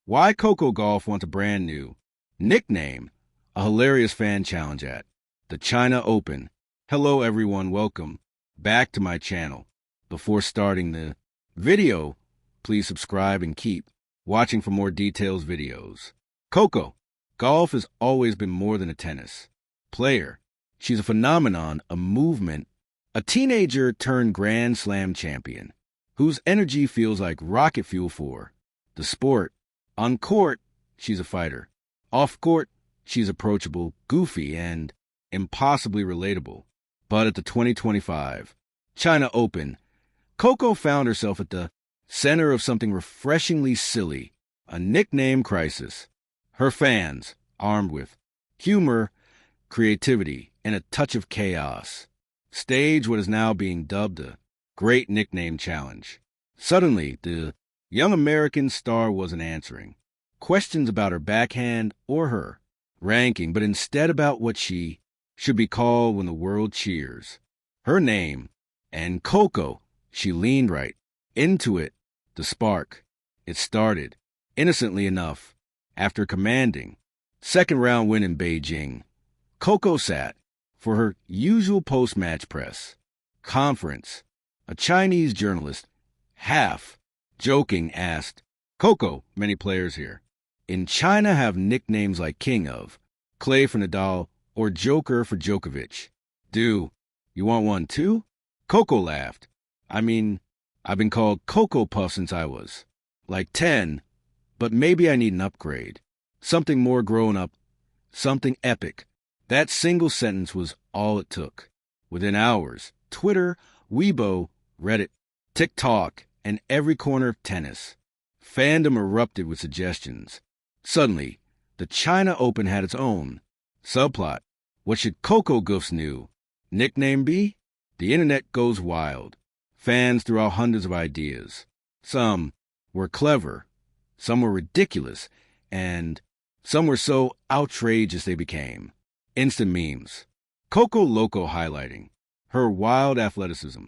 Why Coco Gauff wants a brand new nickname, a hilarious fan challenge at the China Open. Hello everyone, welcome back to my channel. Before starting the video, please subscribe and keep watching for more details videos. Coco Gauff has always been more than a tennis player. She's a phenomenon, a movement, a teenager turned Grand Slam champion, whose energy feels like rocket fuel for the sport. On court, she's a fighter. Off court, she's approachable, goofy, and impossibly relatable. But at the 2025 China Open, Coco found herself at the center of something refreshingly silly, a nickname crisis. Her fans, armed with humor, creativity, and a touch of chaos, stage what is now being dubbed a Great Nickname Challenge. Suddenly, the young American star wasn't answering questions about her backhand or her ranking, but instead about what she should be called when the world cheers. Her name, and Coco, she leaned right into it. The spark, it started, innocently enough, after a commanding second-round win in Beijing. Coco sat for her usual post-match press conference. A Chinese journalist, half joking, asked, "Coco, many players here in China have nicknames like King of, Clay for Nadal, or Joker for Djokovic. Do you want one too?" Coco laughed. I've been called Coco Puff since I was like 10, but maybe I need an upgrade. Something more grown up, something epic." That single sentence was all it took. Within hours, Twitter, Weibo, Reddit, TikTok, and every corner of tennis, fandom erupted with suggestions. Suddenly, the China Open had its own subplot. What should Coco Gauff's new nickname be? The internet goes wild. Fans threw out hundreds of ideas. Some were clever, some were ridiculous, and some were so outrageous they became instant memes. Coco Loco highlighting her wild athleticism.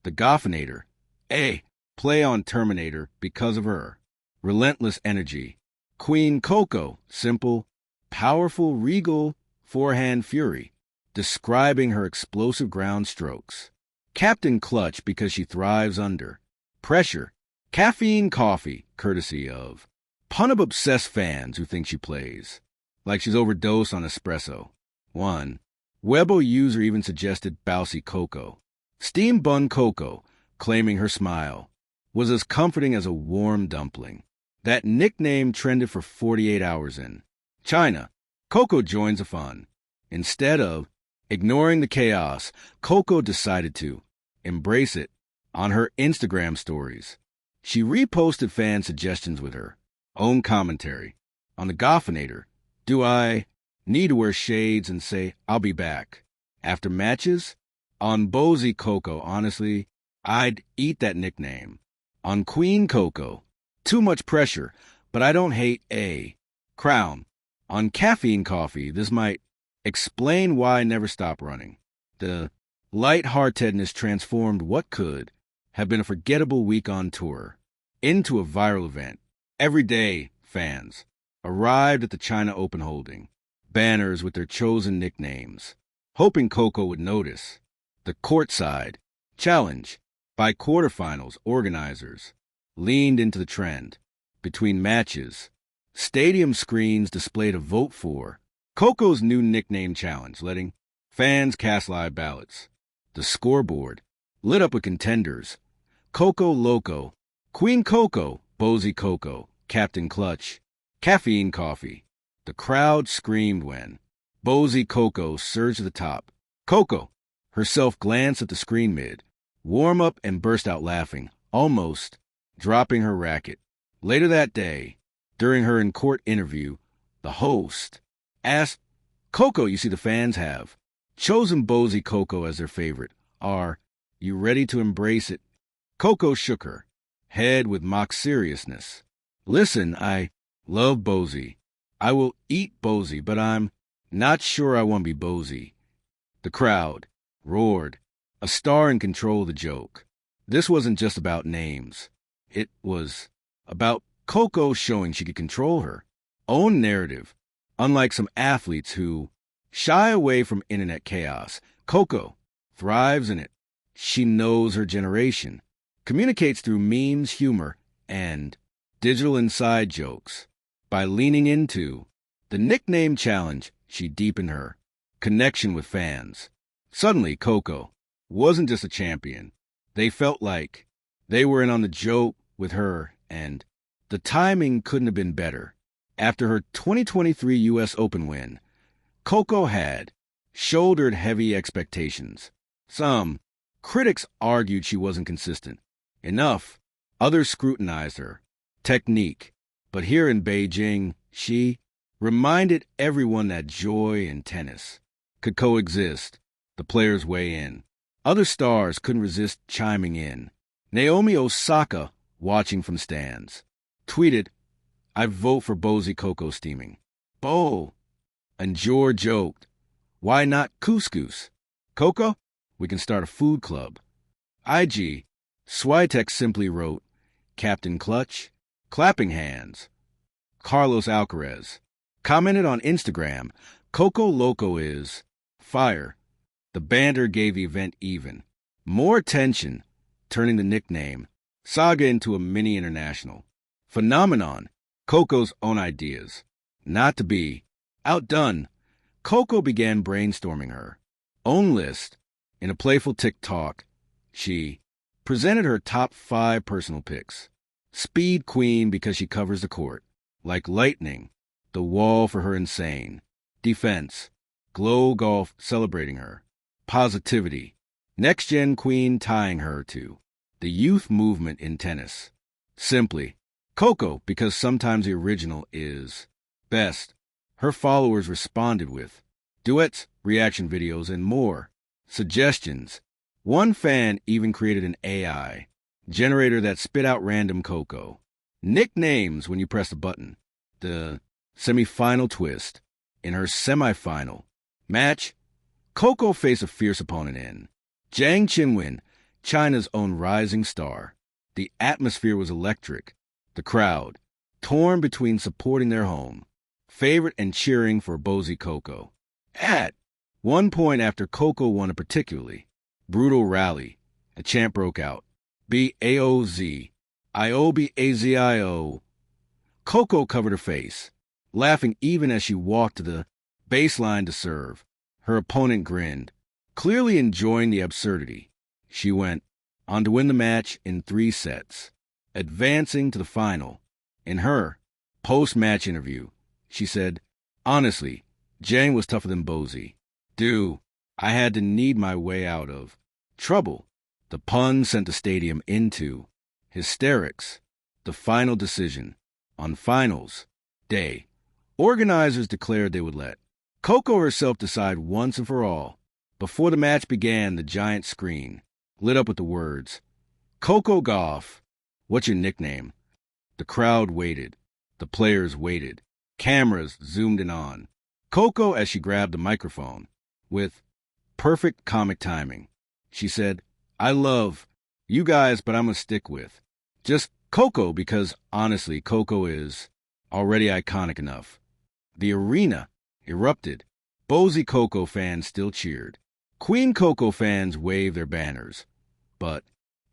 The Gauffinator, a play on Terminator because of her relentless energy. Queen Coco, simple, powerful, regal forehand fury, describing her explosive ground strokes. Captain Clutch because she thrives under pressure. Caffeine coffee, courtesy of pun-obsessed fans who think she plays like she's overdosed on espresso. One Weibo user even suggested Bouncy Coco. Steam Bun Coco, claiming her smile was as comforting as a warm dumpling. That nickname trended for 48 hours in China. Coco joins the fun. Instead of ignoring the chaos, Coco decided to embrace it. On her Instagram stories, she reposted fan suggestions with her own commentary. On the Gauffinator, do I need to wear shades and say I'll be back after matches? On Bozy Coco, honestly, I'd eat that nickname. On Queen Coco, too much pressure, but I don't hate a crown. On Caffeine Coffee, this might explain why I never stop running. The lightheartedness transformed what could have been a forgettable week on tour into a viral event. Everyday fans arrived at the China Open holding banners with their chosen nicknames, hoping Coco would notice. The courtside challenge by quarterfinals organizers leaned into the trend. Between matches, stadium screens displayed a vote for Coco's new nickname challenge, letting fans cast live ballots. The scoreboard lit up with contenders: Coco Loco, Queen Coco, Bozy Coco, Captain Clutch, Caffeine Coffee. The crowd screamed when Bozy Coco surged to the top. Coco herself glanced at the screen mid-warm up and burst out laughing, almost dropping her racket. Later that day, during her in-court interview, the host asked, "Coco, you see the fans have chosen Bozy Coco as their favorite. Are you ready to embrace it?" Coco shook her head with mock seriousness. "Listen, I love Bozy. I will eat Bozy, but I'm not sure I want to be Bozy." The crowd roared, a star in control of the joke. This wasn't just about names. It was about Coco showing she could control her own narrative, unlike some athletes who shy away from internet chaos. Coco thrives in it. She knows her generation, communicates through memes, humor, and digital inside jokes. By leaning into the nickname challenge, she deepened her connection with fans. Suddenly, Coco wasn't just a champion. They felt like they were in on the joke with her, and the timing couldn't have been better. After her 2023 U.S. Open win, Coco had shouldered heavy expectations. Some critics argued she wasn't consistent enough. Others scrutinized her technique. But here in Beijing, she reminded everyone that joy and tennis could coexist. The players weigh in. Other stars couldn't resist chiming in. Naomi Osaka, watching from stands, tweeted, "I vote for Bozy Coco steaming." Bo and Jor joked, "Why not couscous? Coco, we can start a food club." IG, Switek simply wrote, "Captain Clutch, clapping hands." Carlos Alcaraz commented on Instagram, "Coco Loco is fire." The banter gave the event even more attention, turning the nickname saga into a mini international phenomenon. Coco's own ideas. Not to be outdone, Coco began brainstorming her own list. In a playful TikTok, she presented her top 5 personal picks. Speed Queen because she covers the court like lightning. The wall for her insane defense. Coco Gauff celebrating her positivity. Next Gen Queen tying her to the youth movement in tennis. Simply Coco because sometimes the original is best. Her followers responded with duets, reaction videos, and more suggestions. One fan even created an AI generator that spit out random Coco nicknames when you press a button. The semifinal twist. In her semifinal match, Coco faced a fierce opponent in Zhang Qinwen, China's own rising star. The atmosphere was electric. The crowd torn between supporting their home favorite and cheering for Bozy Coco. At one point after Coco won a particularly brutal rally, a chant broke out. B-A-O-Z, I-O-B-A-Z-I-O. Coco covered her face, laughing even as she walked to the baseline to serve. Her opponent grinned, clearly enjoying the absurdity. She went on to win the match in 3 sets, advancing to the final. In her post-match interview, she said, "Honestly, Jane was tougher than Bozy. I had to knead my way out of trouble." The pun sent the stadium into hysterics. The final decision. On finals day, organizers declared they would let Coco herself decide once and for all. Before the match began, the giant screen lit up with the words, "Coco Gauff, what's your nickname?" The crowd waited. The players waited. Cameras zoomed in on Coco as she grabbed the microphone. With perfect comic timing, she said, "I love you guys, but I'm going to stick with just Coco because, honestly, Coco is already iconic enough." The arena erupted. Bozy Coco fans still cheered. Queen Coco fans waved their banners. But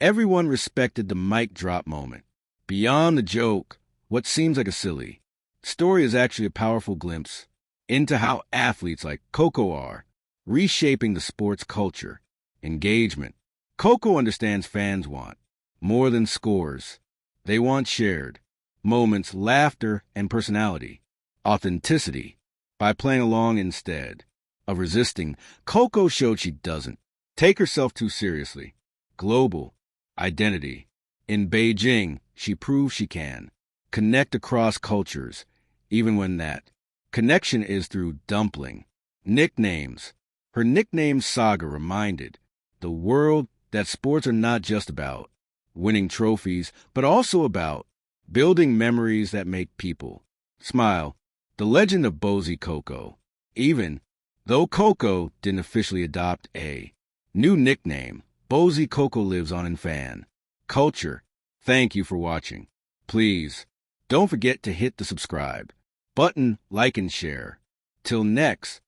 everyone respected the mic drop moment. Beyond the joke, what seems like a silly story is actually a powerful glimpse into how athletes like Coco are reshaping the sports culture. Engagement. Coco understands fans want more than scores. They want shared moments, laughter, and personality. Authenticity. By playing along instead of resisting, Coco showed she doesn't take herself too seriously. Global identity. In Beijing, she proved she can connect across cultures, even when that connection is through dumpling. Nicknames. Her nickname saga reminded the world that sports are not just about winning trophies, but also about building memories that make people smile. The legend of Bozy Coco. Even though Coco didn't officially adopt a new nickname, Bozy Coco lives on in fan culture. Thank you for watching. Please Don't forget to hit the subscribe button, like and share. Till next,